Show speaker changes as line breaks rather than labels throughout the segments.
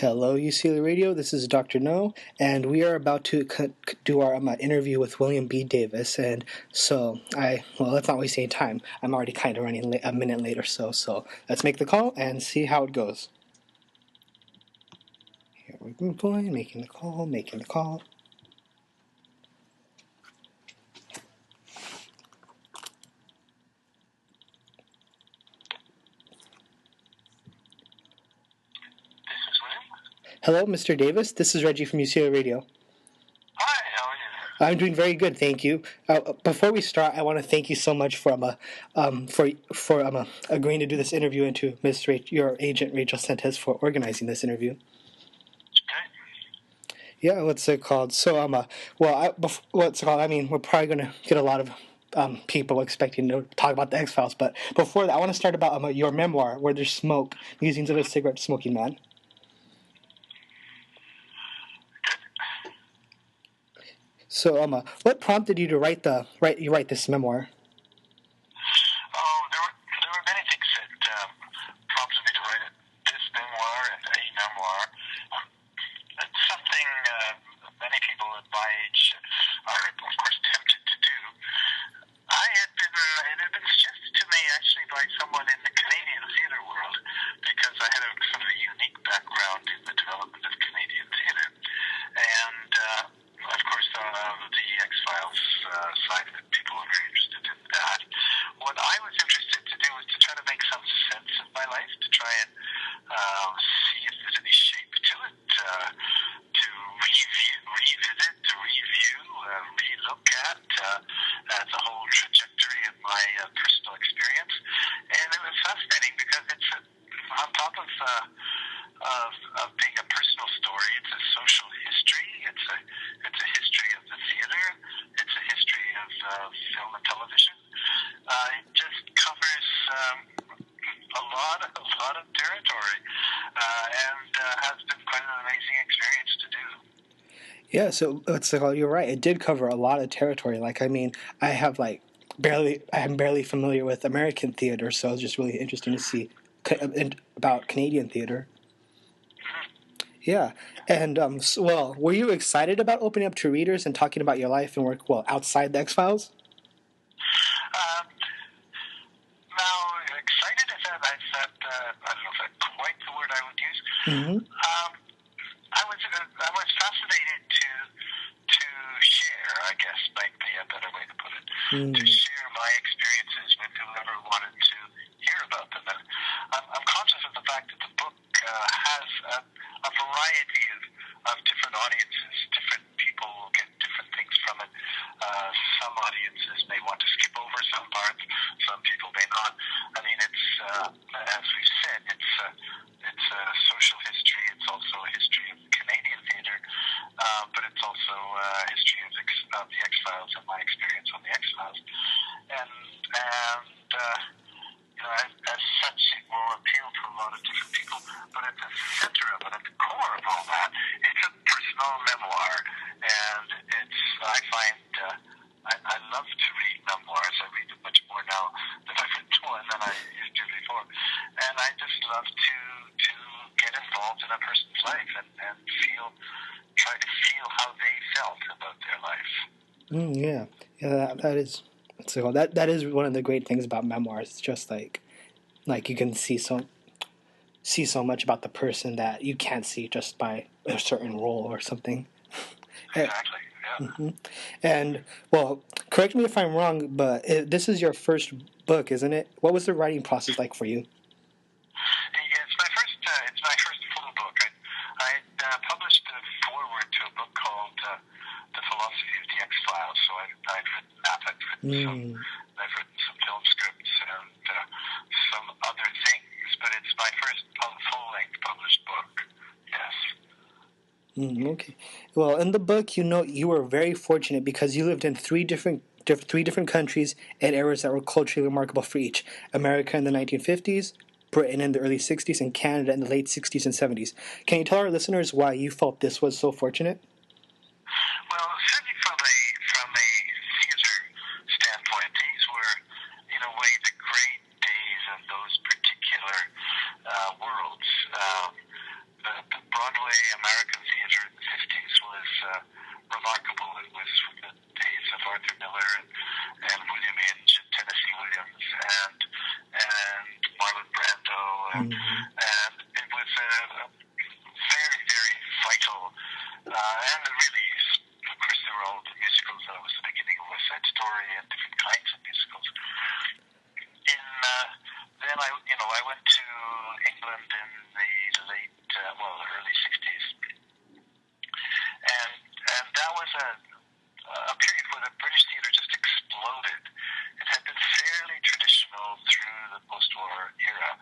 Hello, UCLA Radio. This is Dr. No, and we are about to do our interview with William B. Davis. And so, let's not waste any time. I'm already kind of running a minute late or so. So let's make the call and see how it goes. Here we're going, making the call. Hello, Mr. Davis. This is Reggie from UCLA Radio.
Hi, how are you?
I'm doing very good, thank you. Before we start, I want to thank you so much for agreeing to do this interview, and to your agent Rachel Sentes for organizing this interview.
Okay.
Yeah, what's it called? So what's it called? I mean, we're probably going to get a lot of people expecting to talk about the X-Files, but before that, I want to start about your memoir, Where There's Smoke: Musings of a Cigarette Smoking Man. So, what prompted you to write this memoir?
Oh, there were many things that prompted me to write this memoir and a memoir. It's something many people at my age are, of course, tempted to do. It had been suggested to me actually by someone in the Canadian theatre world, because I had a sort of a unique background in the development of Canadian theatre. And of course, the X-Files side of it, people are very interested in that. What I was interested to do was to try to make some sense of my life, to try and see if there's any shape to it, to revisit, to review, relook at the whole trajectory of my personal experience. And it was fascinating because it's on top of being a personal story, it's a social history. It's a history of the theater. It's a history of film and television. It just covers a lot of territory, and has been quite an amazing experience to do.
Yeah, so you're right. It did cover a lot of territory. I'm barely familiar with American theater, so it's just really interesting to see about Canadian theater. Yeah, and were you excited about opening up to readers and talking about your life and work outside the X-Files?
Now, excited is that I don't know if that's quite the word I would use.
Mm-hmm.
I was fascinated to share, I guess, might be a better way to put it, to share my experiences with whoever wanted to hear about them. And I'm conscious of the fact that the book has a variety of different audiences. Different people will get different things from it. Some audiences may want to skip over some parts. Some people may not. I mean, it's as we've said, it's a social history. It's also a history of Canadian theatre, but it's also a history of the X-Files and my experience on the X-Files. And as such, it will appeal to a lot of different people. But at the center of it, at the core of all that, it's a personal memoir, and I find I love to read memoirs. I read them much more now that I've written one than I used to before, and I just love to get involved in a person's life and try to feel how they felt about their life.
That is. So that is one of the great things about memoirs. It's just like you can see so much about the person that you can't see just by a certain role or something.
Exactly. Yeah.
Mm-hmm. And correct me if I'm wrong, but this is your first book, isn't it? What was the writing process like for you?
Yeah, it's my first full book. I published a foreword to a book called The Philosophy of the X-Files. So I've written that. I've written some film scripts and some other things, but it's my first full-length published book. Yes.
Okay. Well, in the book, you were very fortunate because you lived in three different countries at eras that were culturally remarkable for each: America in the 1950s, Britain in the early 60s, and Canada in the late 60s and 70s. Can you tell our listeners why you felt this was so fortunate?
Well, certainly from a theater standpoint, these were, in a way, the great days of those particular worlds. The Broadway way American theater in the 50s was remarkable. It was from the days of Arthur Miller and William Inge and Tennessee Williams and Marlon Brando, and it was a very, very vital, and really, of course, there were all the musicals. That was the beginning of West Side Story and different kinds of musicals. Then I went to England in the early 60s, and that was a period where the British theatre just exploded. It had been fairly traditional through the post-war era,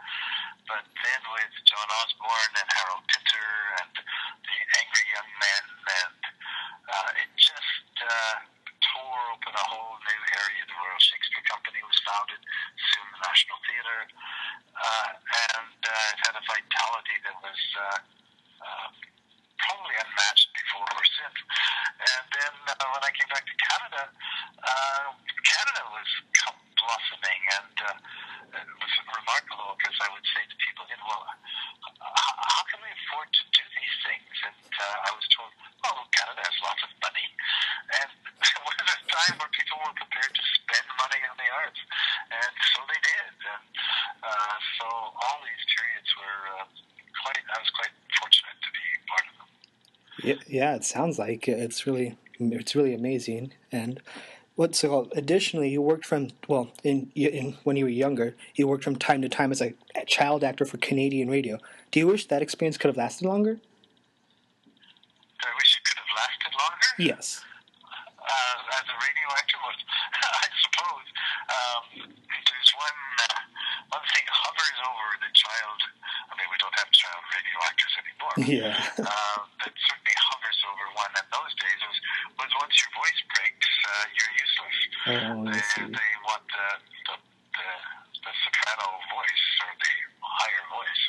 but then with John Osborne and Harold Pinter and the Angry Young Men, and it just tore open a whole new area. The Royal Shakespeare Company was founded, soon the National Theatre, and it had a vitality that was probably unmatched before or since. And then when I came back to Canada, Canada was blossoming, and it was remarkable because I would say to people, how can we afford to do these things? And I was told, Canada has lots of money. And it was a time where people were prepared to spend money on the arts. And so they did. And so all these periods were I was quite fortunate to be part of them.
Yeah, it sounds like it's really amazing. And what's it called? Additionally, you worked from when you were younger, you worked from time to time as a child actor for Canadian radio. Do you wish that experience could have lasted longer?
Do I wish it could have lasted longer?
Yes.
As a radio actor, I suppose there's one thing hovers over the child. I mean, we don't have child radio actors anymore.
Yeah.
That certainly hovers over one in those days was once your voice breaks, you're useless. They want the soprano voice or the higher voice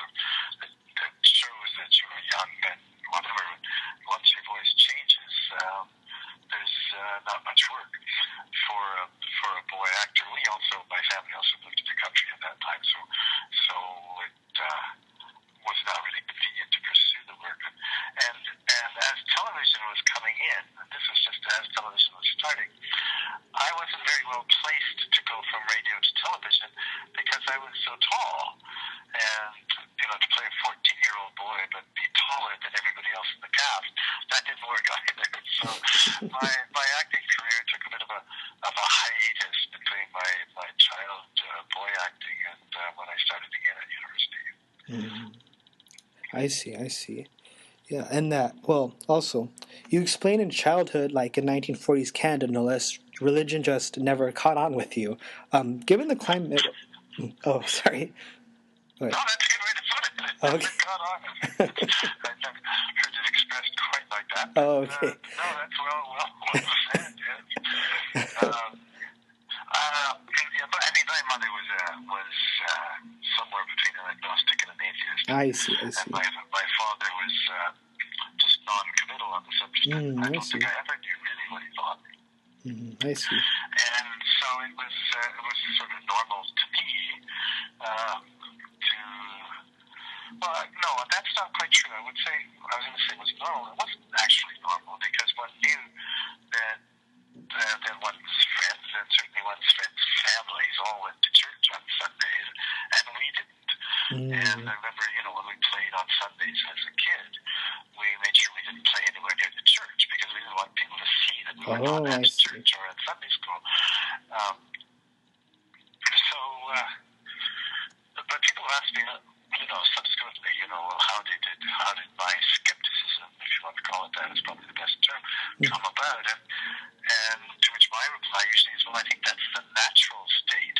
that shows that you're young and whatever. Once your voice changes, there's not much work for a boy actor. My family also moved to the country at that time, so it was not really convenient to pursue the work. And as television was coming in, and this was just as television was starting, I wasn't very well placed to go from radio to television because I was so tall, and to play a 14-year-old boy but be taller than everybody else in the cast, that didn't work either. So my acting career took a bit of a hiatus between my child boy acting and when I started again at university.
I see. Yeah, and that, also, you explained in childhood, like in 1940s Canada, no less, religion just never caught on with you. Given the climate... Oh, sorry.
No, that's a good way to put it. It never caught on with me. I've never heard it expressed quite like that. But,
okay.
No, that's well said, yes. But I mean, my mother was somewhere between an agnostic and an atheist.
I see.
And my father was just non-committal on the subject. I don't think I ever knew really what he thought.
I see.
And so it was sort of normal to me no, that's not quite true. I was going to say it was normal. It wasn't actually normal because one knew that one's friends, and certainly one's friends' families, all went to church on Sundays, and we didn't. And I remember, when we played on Sundays as a kid, we made sure we didn't play anywhere near the church because we didn't want people to see that we were not at church or at Sunday school. But people ask me, subsequently, how did my skepticism, if you want to call it that, is probably the best term, come about? And to which my reply usually is, well, I think that's the natural state.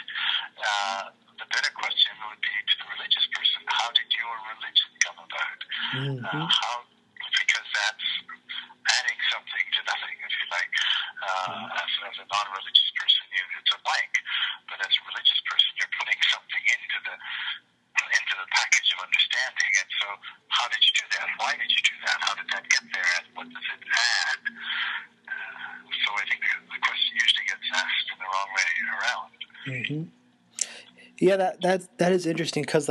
The better question would be to the religious person, how did your religion come about? Because that's adding something to nothing, if you like. As a non-religious person, it's a blank. But as a religious person, you're putting something into the package of understanding. And so how did you do that? Why did you do that? How did that get there? And what does it add? So I think the question usually gets asked in the wrong way around.
Yeah, that is interesting because,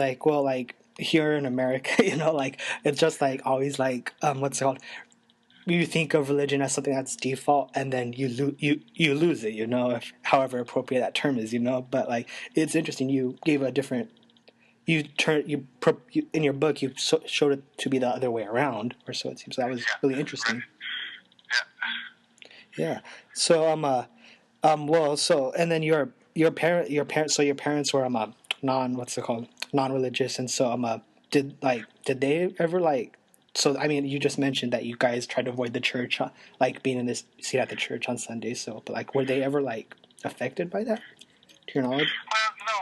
here in America, like it's just like always like what's it called? You think of religion as something that's default, and then you lose it, if however appropriate that term is, But like it's interesting. You gave a different. You in your book you showed it to be the other way around, or so it seems. That was really interesting.
Yeah.
Yeah. So well, so and then your parents so your parents were non-religious, and so did they ever like so I mean you just mentioned that you guys tried to avoid the church, like being in this seat at the church on Sundays, so but like were they ever like affected by that, to your knowledge?
Well, no,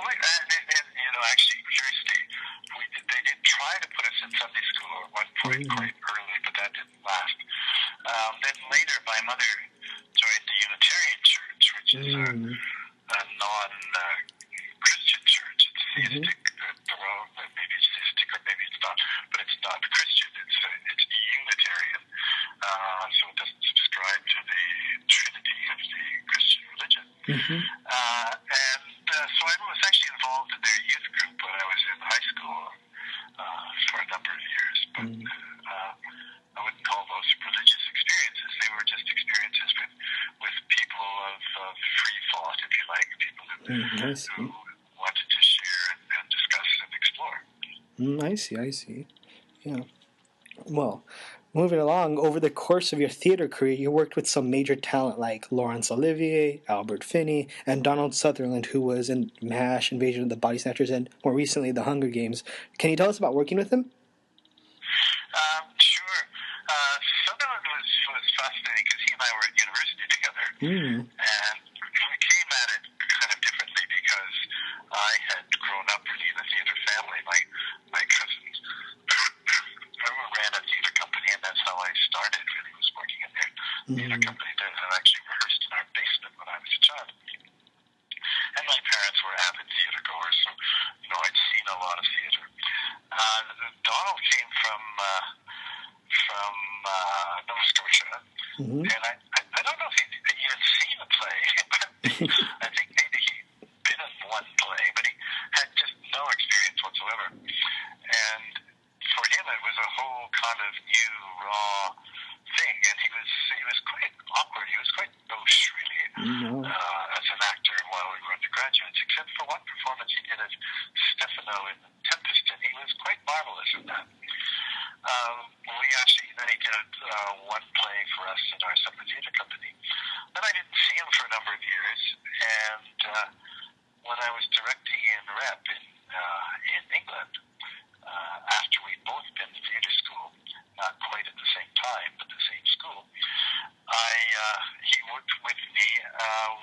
actually, curiously, they did try to put us in Sunday school at one point quite early, but that didn't last. Then later, my mother joined the Unitarian Church, which is a non-Christian church. It's theistic. Well, maybe it's theistic or maybe it's not, but it's not Christian. It's Unitarian. So it doesn't subscribe to the Trinity of the Christian religion. So I was actually involved in their youth group when I was in high school for a number of years. But I wouldn't call those religious experiences. They were just experiences with people of free thought, if you like, people who wanted to share and discuss and explore.
I see. Yeah. Well, moving along, over the course of your theater career, you worked with some major talent like Laurence Olivier, Albert Finney, and Donald Sutherland, who was in MASH, Invasion of the Body Snatchers, and more recently, The Hunger Games. Can you tell us about working with him?
Sure. Sutherland was fascinating because he and I were at university together. And we came at it kind of differently because I had grown up really in a theater family. My cousins ran a theater company, and that's how I started, really, was working in their theater company that actually rehearsed in our basement when I was a child. And my parents were avid theater goers, so, I'd seen a lot of theater. Donald came from Nova Scotia, and I don't know if he had seen a play, but I think maybe he'd been in one play, but he had just no experience whatsoever. And for him, it was a whole kind of new, raw thing, and he was quite awkward. He was quite gauche, really, as an actor while we were undergraduates, except for one performance he did as Stefano in The Tempest, and he was quite marvelous in that. Then he did one play for us in our summer theater company. Then I didn't see him for a number of years, and when I was directing in Rep in England, after we'd both been to theater school, not quite at the same time, but the same school, he worked with me.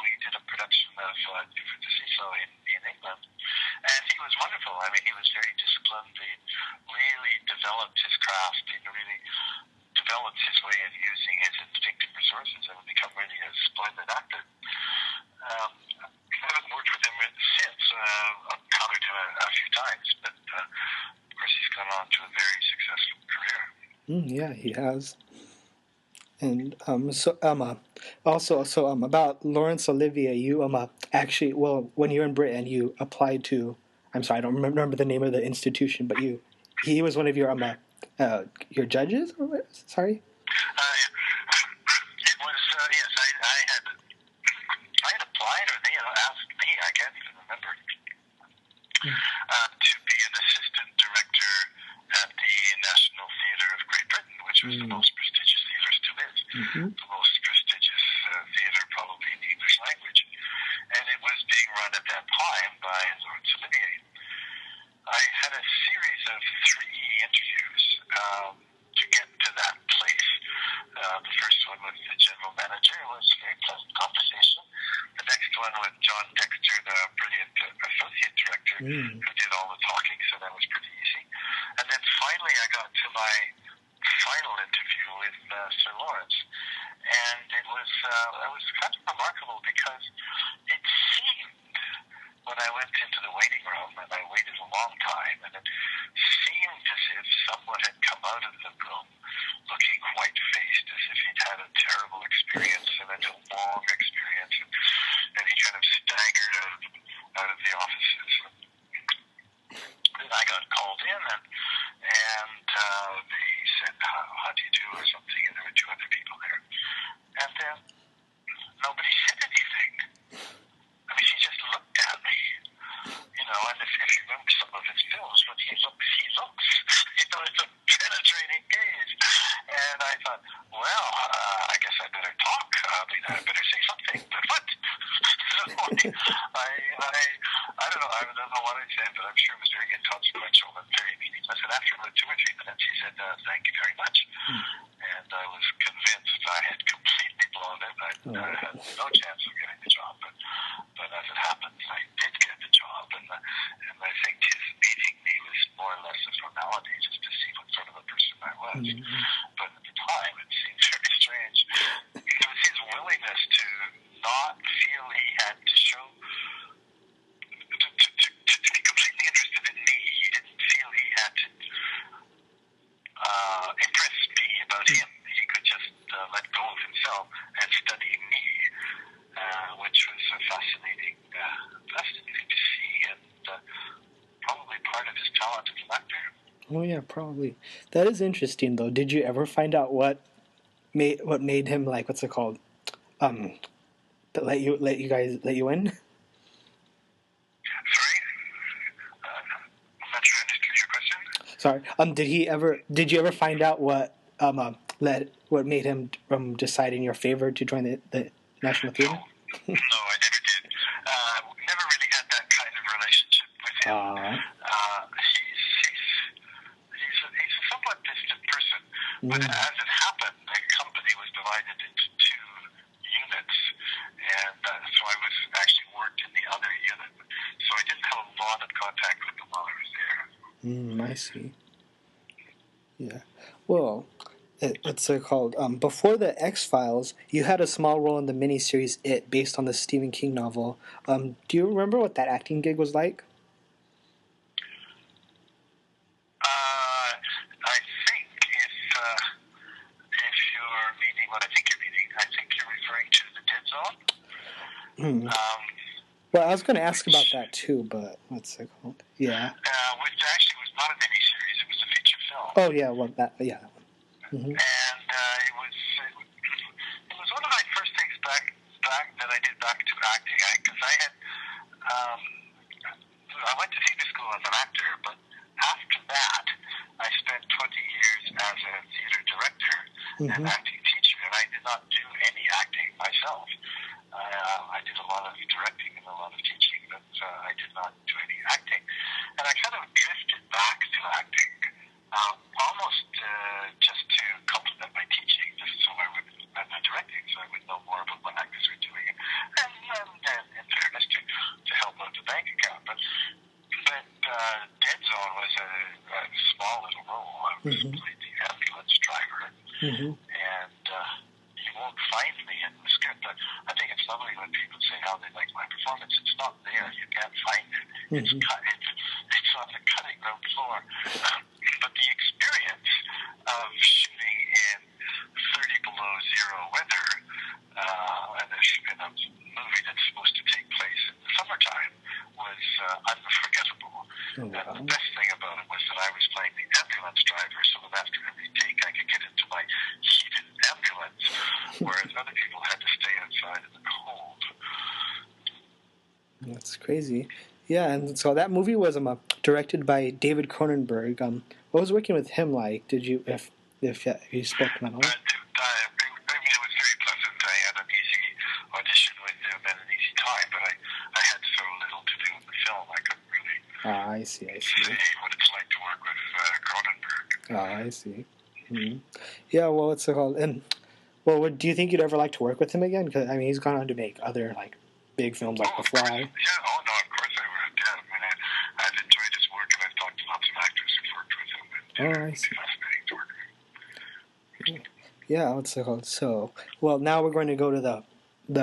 We did a production of Different to See So in England, and he was wonderful. I mean, he was very disciplined. He really developed his craft. He really developed his way of using his instinctive resources and become really a splendid actor. I haven't worked with him since. I've encountered him a few times, but of course he's gone on to a very successful career.
Yeah, he has. And also about Laurence Olivier, you actually, well, when you were in Britain, you applied to, I'm sorry, I don't remember the name of the institution, but he was one of your judges, or what? Sorry.
It was yes. I had applied, or they asked me. I can't even remember. To be an assistant director at the National Theatre of Great Britain, which was the most prestigious theatre still is, the most prestigious theatre probably in the English language, and it was being run at that time by Laurence Olivier. I had a series of 3 interviews to get to that place. The first one with the general manager. It was a very pleasant conversation. The next one with John Dexter, the brilliant associate director, who did all the talking, so that was pretty easy. And then finally I got to my final interview with Sir Lawrence. And it was kind of remarkable because it seemed, when I went into the waiting room, and I waited a long time, and it seemed as if someone had come out of the room looking white-faced, as if he'd had a terrible experience and a long experience, and he kind of staggered out of the offices. Then I got called in, and said, how do you do, or something, and there were two other people there. And then nobody said anything. I mean, she just looked at me, and if you remember some of his films, when he looks, it's a penetrating gaze. And I thought, well, I guess I better talk. I better say something. But what? I don't know. I don't know what I said, but I'm sure it was very inconsequential and very meaningless. And after about 2 or 3 minutes, he said, thank you very much. And I was convinced I had completely blown it. I had no chance of getting the job. But as it happens, I did get the job. And I think his meeting me was more or less a formality just to see what sort of a person I was. But at the time, it seemed very strange. It was his willingness to not feel he had to show, to be completely interested in me. He didn't feel he had to impress me about him. He could just let go of himself and study me, which was fascinating to see, and probably part of his talent as an actor.
Oh yeah, probably. That is interesting though. Did you ever find out what made him, like, what's it called? Let you in?
Sorry? I'm not sure I understood your question.
Sorry. Did you ever find out what made him decide in your favor to join the National Theater?
No, I never did. Never really had that kind of relationship with him. He's a somewhat distant person, but as it happened, the company was divided into two units, and so I was actually worked in the other unit, so I didn't have a lot of contact with him while I was there.
I see. Yeah. Well, it's called. Before the X-Files, you had a small role in the miniseries It, based on the Stephen King novel. Do you remember what that acting gig was like?
I think if you're meaning what I think you're meaning, I think you're referring to the Dead Zone.
Well, I was going to ask about that too, but what's it called? Yeah.
Which actually was not a miniseries; it was a feature film.
Oh yeah, that one.
And it was one of my first things back that I did back to acting, because I went to theater school as an actor, but after that I spent 20 years as a theater director and acting teacher, and I did not do any acting myself. I did a lot of directing and a lot of teaching, but I did not do any acting, and I kind of drifted back to acting. Almost just to complement my teaching, just so I would, and my directing, so I would know more about what actors were doing, and in fairness, to help out the bank account. But Dead Zone was a small little role. I was played the ambulance driver, and you won't find me in the script. I think it's lovely when people say how they like my performance. It's not there. You can't find it. It's on the cutting room floor. But the experience of shooting in 30 below zero weather in a movie that's supposed to take place in the summertime was unforgettable. And the best thing about it was that I was playing the ambulance driver, so that after every take I could get into my heated ambulance, whereas other people had to stay outside in the cold.
That's crazy. Yeah, and so that movie was directed by David Cronenberg. What was working with him like? Did you, if you spoke to him at all?
It was very pleasant. I had an easy audition with him and an easy time, but I had so little to do with the film, I couldn't really
I see.
say what it's like to work with Cronenberg.
I see. Yeah, well, what's it called? And do you think you'd ever like to work with him again? Because he's gone on to make other big films like The Fly.
Yeah, no, of course I would. Yeah, I've enjoyed his work, and I've talked to lots of actors who've worked with him. And,
I see.
Fascinating to work with.
Yeah, what's it called? So, well, now we're going to go to the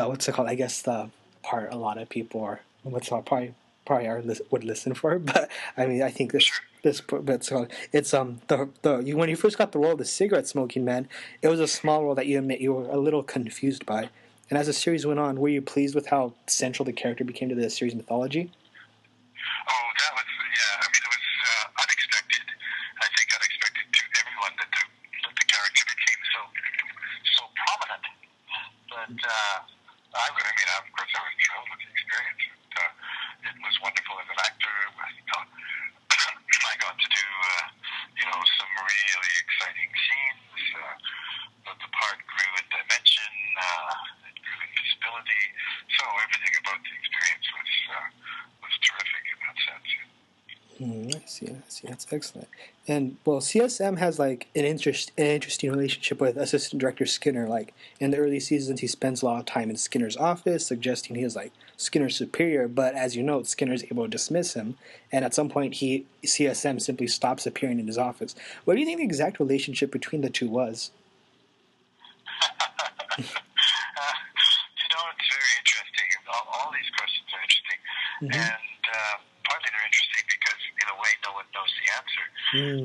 what's it called? I guess the part a lot of people are probably would listen for. But I think this but so it's when you first got the role of the cigarette smoking man, it was a small role that you admit you were a little confused by. And as the series went on, were you pleased with how central the character became to the series mythology?
Oh, that was, it was unexpected. I think unexpected to everyone that But of course, I was thrilled with the experience. It was wonderful as an actor. I got to do, some really exciting scenes. The part grew in dimension, it grew in visibility. So everything about the experience was terrific in that sense.
I see. That's excellent. And well, CSM has like an interesting relationship with Assistant Director Skinner. Like in the early seasons, he spends a lot of time in Skinner's office, suggesting he is like Skinner's superior. But as you know, Skinner's able to dismiss him, and at some point, CSM simply stops appearing in his office. What do you think the exact relationship between the two was?
It's very interesting. All these questions are interesting, and partly they're interesting because, in a way, no one knows the answer.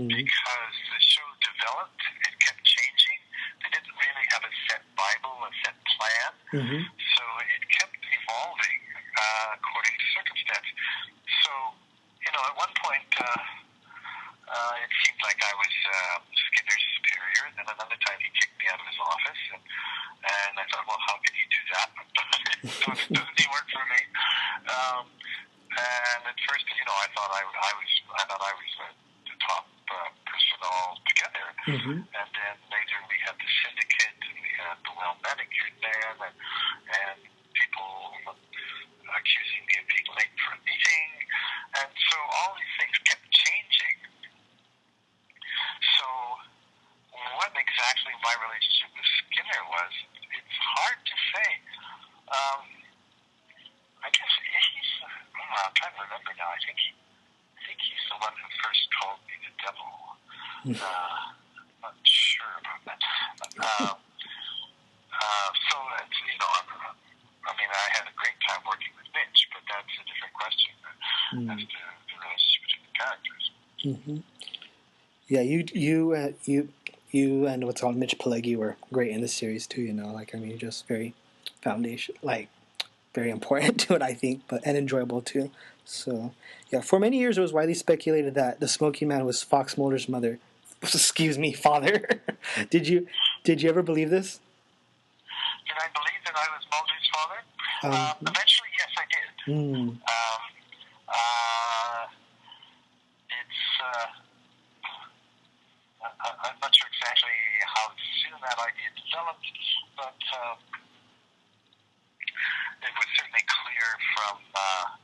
Because the show developed, it kept changing. They didn't really have a set Bible, a set plan, so it kept evolving according to circumstance. So, at one point, it seemed like I was Skinner's superior, and then another time he kicked me out of his office, and I thought, well, how can he do that? Doesn't he work for me? And at first, I thought I was the top person altogether. And then later we had the syndicate, and we had the well-manicured man, and people accusing me of being late for a meeting, and so all these things kept changing. So what exactly my relationship with Skinner was, it's hard to say. I guess I'm trying to remember now. I think he's the one who first called me the devil. I'm not sure about that. So it's, I had a great time working with Mitch, but that's a different question as to the relationship between the characters.
Yeah, you and what's called Mitch Pileggi were great in this series too. Just very very important to it, I think, and enjoyable too. So, yeah, for many years it was widely speculated that the Smoking Man was Fox Mulder's father. Did you ever believe this?
Did I believe that I was Mulder's father? Eventually, yes, I did. I'm not sure exactly how soon that idea developed, but it was certainly clear from, I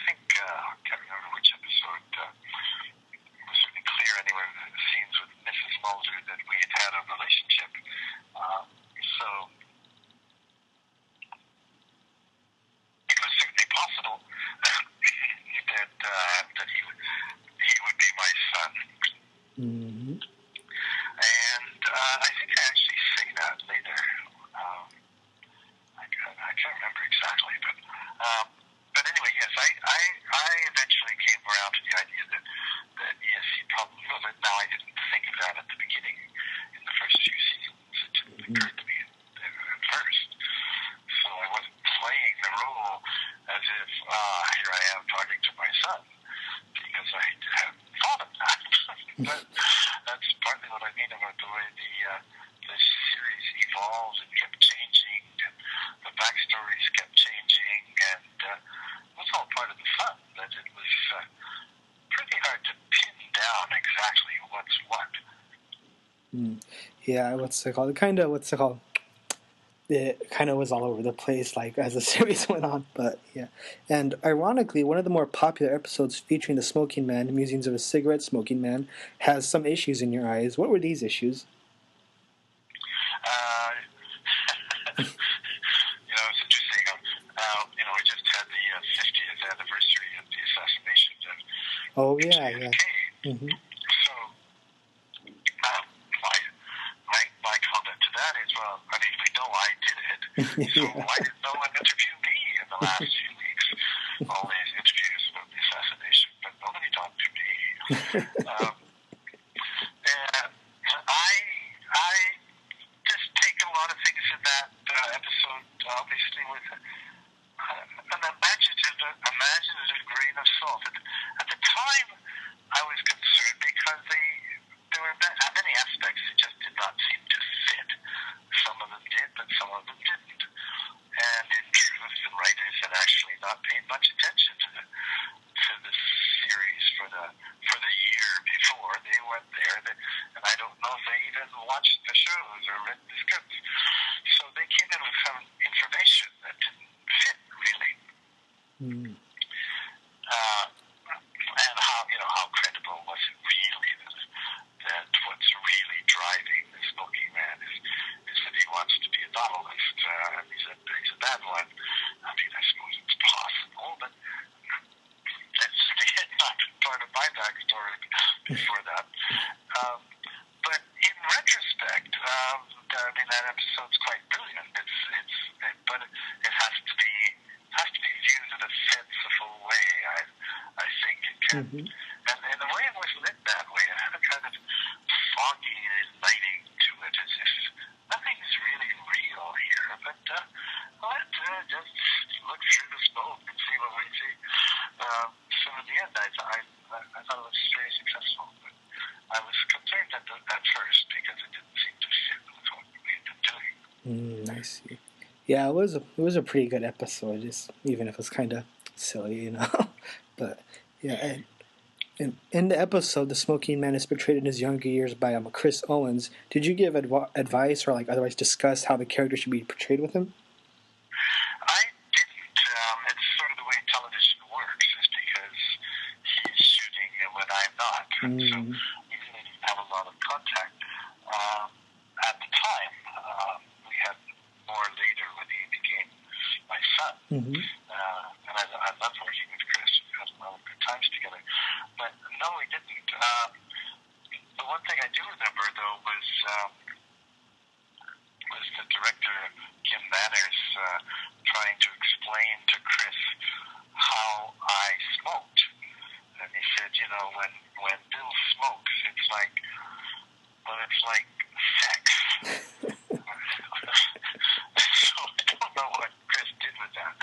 can't remember which episode, it was certainly clear anyway in the scenes with Mrs. Mulder that we had had a relationship. So it was certainly possible that he would be my son. And I think I actually say that later. I can't remember exactly, but anyway, yes, I eventually came around to the idea that yes, he probably will. But now I didn't think of that at the beginning in the first few seasons. It didn't occur to me at first. So I wasn't playing the role as if here I am talking to my son, because I hadn't thought of that. But that's partly what I mean about the way the series evolved and kept changing, and the backstories kept changing, and it was all part of the fun. That it was pretty hard to pin down exactly what's what.
Yeah, it kind of was all over the place, like as the series went on. But yeah, and ironically, one of the more popular episodes featuring the Smoking Man, Musings of a Cigarette Smoking Man, has some issues in your eyes. What were these issues?
It's interesting. We just had the 50th anniversary of the assassination of JFK. So my comment to that is, well, we know I did it, so why did no one interview me in the last few weeks? All these interviews about the assassination, but nobody talked to me. I just take a lot of things in that episode, obviously, with an imaginative grain of salt. At the time, I was concerned because there were many aspects that just did not seem to fit. Some of them did, but some of them didn't. And in truth, the writers had actually not paid much attention to the series for the year before. They weren't there, and I don't know if they even watched the shows or read the scripts. So they came in with some information that didn't fit really.
Mm.
And how credible was it really that what's really driving the smoking man is that he wants to be a novelist. He's a bad one. I mean, I suppose it's possible, but it's not part of my backstory before that. But in retrospect, I mean, that episode's quite brilliant. But it has to be viewed in a fanciful way. I think it can.
Mm-hmm.
And the way it was lit that way, it had a kind of foggy lighting to it, as if nothing's really real here. But let's just look through the smoke and see what we see. So in the end, I thought it was very successful. But I was concerned at first because it didn't seem to fit with what we had been doing.
I see. Yeah, it was a pretty good episode, just even if it was kind of silly, you know. But yeah, and in the episode, the smoking man is portrayed in his younger years by Chris Owens. Did you give advice or like otherwise discuss how the character should be portrayed with him?
I didn't. It's sort of the way television works, is because he's shooting when I'm not. And so we really didn't have a lot of contact. At the time, we had more later when he became my son.
Mm-hmm.
And I loved working with Chris. We had a lot of good times together. But no, we didn't. The one thing I do remember, though, was the director, Kim Manners, trying to explain to Chris how I smoked. And he said, when Bill smokes, it's like sex. So I don't know what Chris did with that,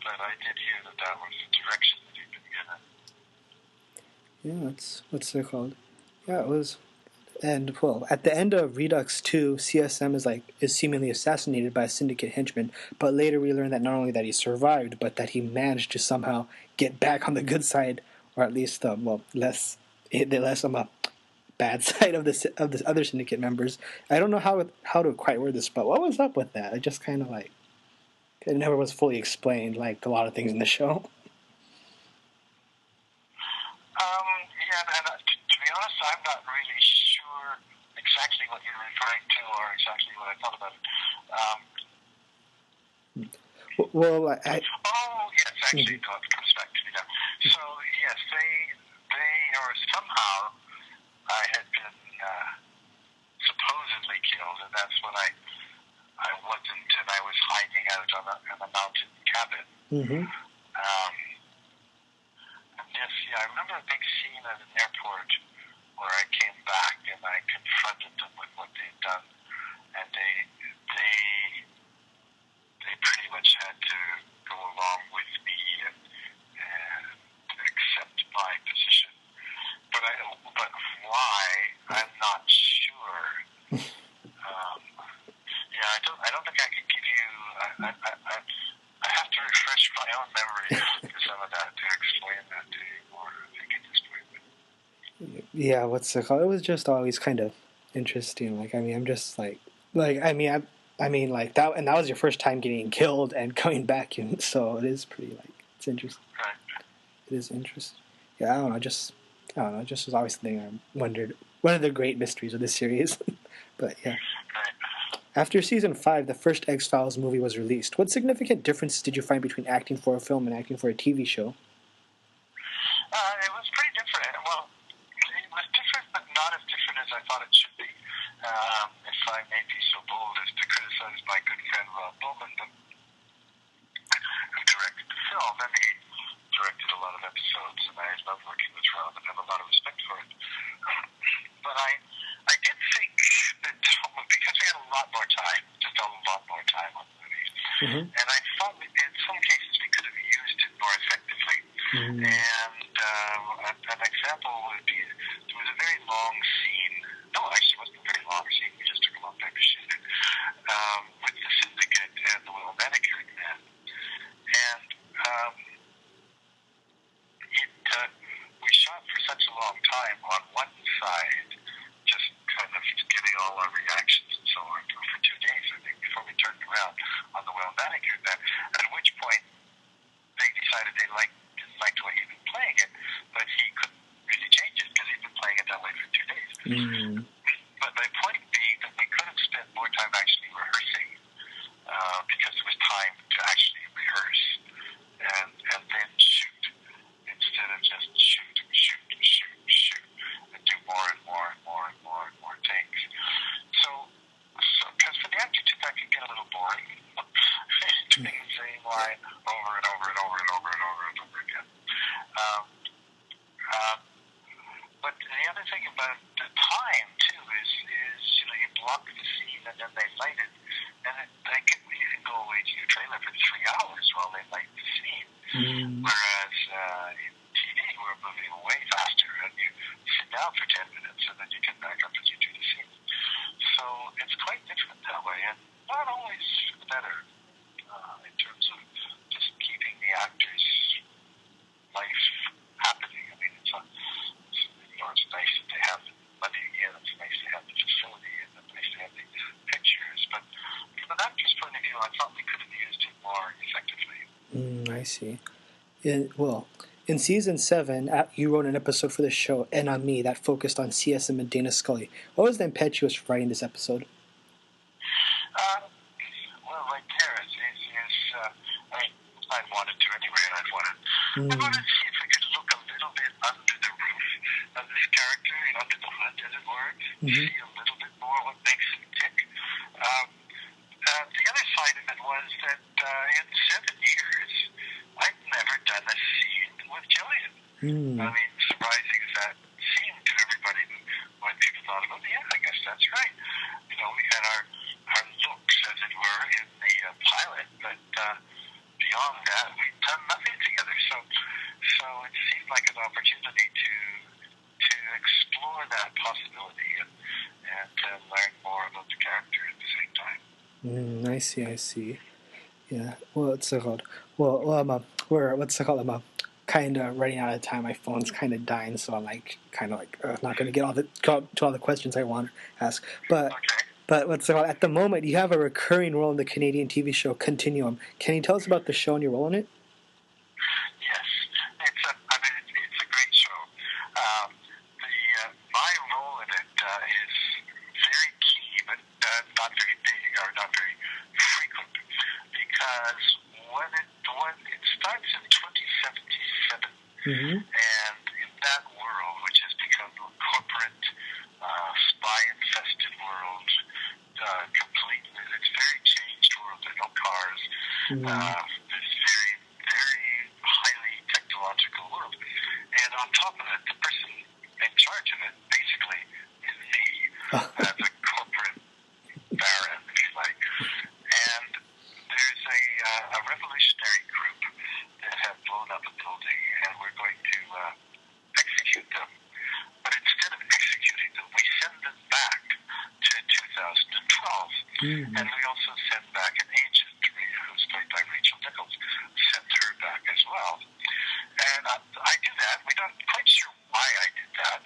but I did hear that was the direction that he'd been given.
Yeah, what's it called? Yeah, it was. And well, at the end of Redux 2, CSM is seemingly assassinated by a syndicate henchman. But later we learn that not only that he survived, but that he managed to somehow get back on the good side, or at least less on the bad side of the other syndicate members. I don't know how to quite word this, but what was up with that? It just kind of it never was fully explained, like a lot of things in the show.
Yeah, and to be honest, I'm not really sure exactly what you're referring to or exactly what I thought about it.
Well,
Oh, yes, actually, no, it comes back to me now. So, yes, they or somehow I had been supposedly killed, and that's when I wasn't, and I was hiding out on a mountain cabin.
Mm-hmm.
Yes, I remember a big scene at an airport where I came back and I confronted them with what they'd done, and they pretty much had to go along with me and accept my position. But why? I'm not sure. Yeah, I don't think I could give you. I have to refresh my own memory to some of that to explain that to you more. I think at this point.
Yeah, what's it called? It was just always kind of interesting. I'm just that, and that was your first time getting killed and coming back, and so it is pretty it's interesting.
Right.
It is interesting. Yeah, I don't know. Just was always something I wondered. One of the great mysteries of this series, but yeah.
Right.
After season 5, the first X-Files movie was released. What significant differences did you find between acting for a film and acting for a TV show?
It was pretty different. Well, it was different, but not as different as I thought it should be. If I may be so bold as to criticize my good friend Rob Bowman, who directed the film, and he directed a lot of episodes, and I love working with Rob and have a lot of respect for it. But I did think that because we had a lot more time, just a lot more time on the movies, and I thought in some cases we could have used it more effectively. And an example would be there was a very long scene. No, actually, it wasn't a very long scene. We just took a long time to shoot it.
Mm.
But my point being that we could have spent more time actually rehearsing, because it was time to actually rehearse and then shoot, instead of just shoot, and do more and more and more and more and more takes. So because for the actor too, that can get a little boring, doing the same line over and over and over and over and over and over again. Um, uh, but the other thing about the time too is you block the scene and then they light it, and you can go away to your trailer for 3 hours while they light the scene.
Mm.
Whereas in TV we're moving way faster, and you sit down for 10 minutes and then you get back up and you do the scene. So it's quite different that way, and not always better in terms of just keeping the actor's life happening. I mean, it's nice that they have the money again, it's nice to have the facility, and it's nice to have the pictures, but from an actor's point of view, I thought we could have used it more effectively.
I see. In season 7, you wrote an episode for the show, And on Me, that focused on CSM and Dana Scully. What was the impetus for writing this episode?
Well, right there is I mean, I wanted to anyway, and I wanted to see if we could look a little bit under the roof of this character, under the hood, as it were, see a little bit more what makes him tick. The other side of it was that in 7 years, I'd never done a scene with Jillian. I mean, surprising as that seemed to everybody when people thought about it, yeah, I guess that's right. We had our looks, as it were, in the pilot, but beyond that, we'd done nothing together. So it seemed like an opportunity to explore that possibility and to learn more about the character at the same time.
I see. Yeah. Well, what's it called? I'm kind of running out of time. My phone's kind of dying, so I'm not going to get to all the questions I want to ask. But
Okay.
But what's it called? At the moment, you have a recurring role in the Canadian TV show Continuum. Can you tell us about the show and your role in it?
Yes, it's a great show. My role in it is very key, but not very big or not very frequent, because when it starts in 2077, and in that world, which has become a corporate spy-infested world, completely, it's very changed world. There are no cars. It's very, very highly technological world. And on top of it, the person in charge of it basically is me, as a corporate baron, if you like. And there's a revolutionary group that have blown up a building, and we're going to execute them. But instead of executing them, we send them back to 2012. And we also send back an agent, who's played by Rachel Nichols, sent her back as well. And I do that. We're not quite sure why I did that,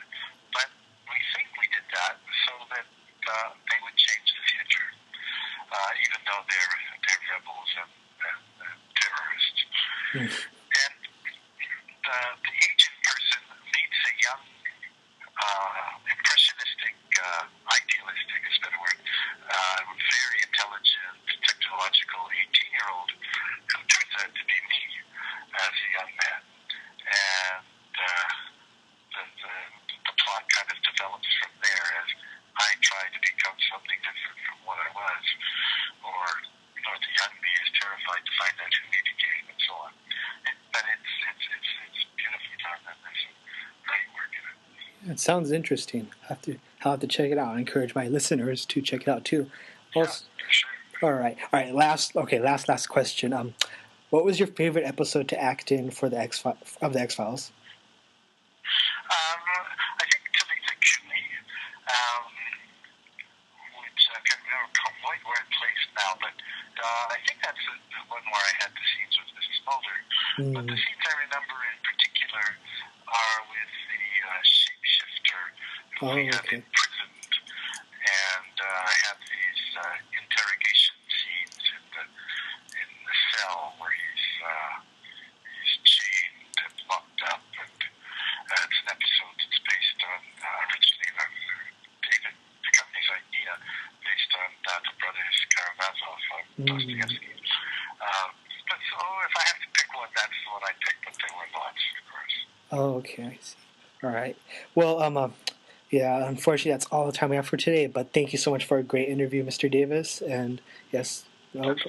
but we think we did that so that they would change the future, even though they're rebels and terrorists. And the agent person meets a young, impressionistic, idealistic is a better word, very intelligent, technological 18-year-old who turns out to be me as a young man. And the plot kind of develops from there as I try to become something different from what I was, or the young me is terrified to find out who he became, and so on. But it's beautifully done, and there's some great work in it.
It sounds interesting. I'll have to check it out. I encourage my listeners to check it out too. Also,
Yeah, for sure.
all right. Last question. What was your favorite episode to act in for the X-Files?
I think Talita Cooney, which I can't remember quite where it plays now, but I think that's the one where I had the scenes with Mrs. Mulder. But the scenes I remember in particular are with the shapeshifter who we had imprisoned, and I had these interrogation scenes in the cell where he's chained and locked up, and it's an episode that's based on originally Dostoevsky. But so if I have to pick one, that's the one I pick. But there were lots, of course.
Oh, okay, I see. All right. Well, yeah, unfortunately, that's all the time we have for today. But thank you so much for a great interview, Mr. Davis. And yes,
It's a pleasure.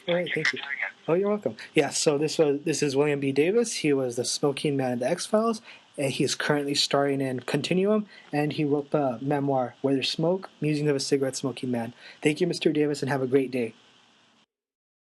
all right, thank you. Oh, you're welcome. Yeah, so this is William B. Davis. He was the smoking man in the X Files, and he's currently starring in Continuum, and he wrote the memoir Where There's Smoke: Musings of a Cigarette Smoking Man. Thank you, Mr. Davis, and have a great day.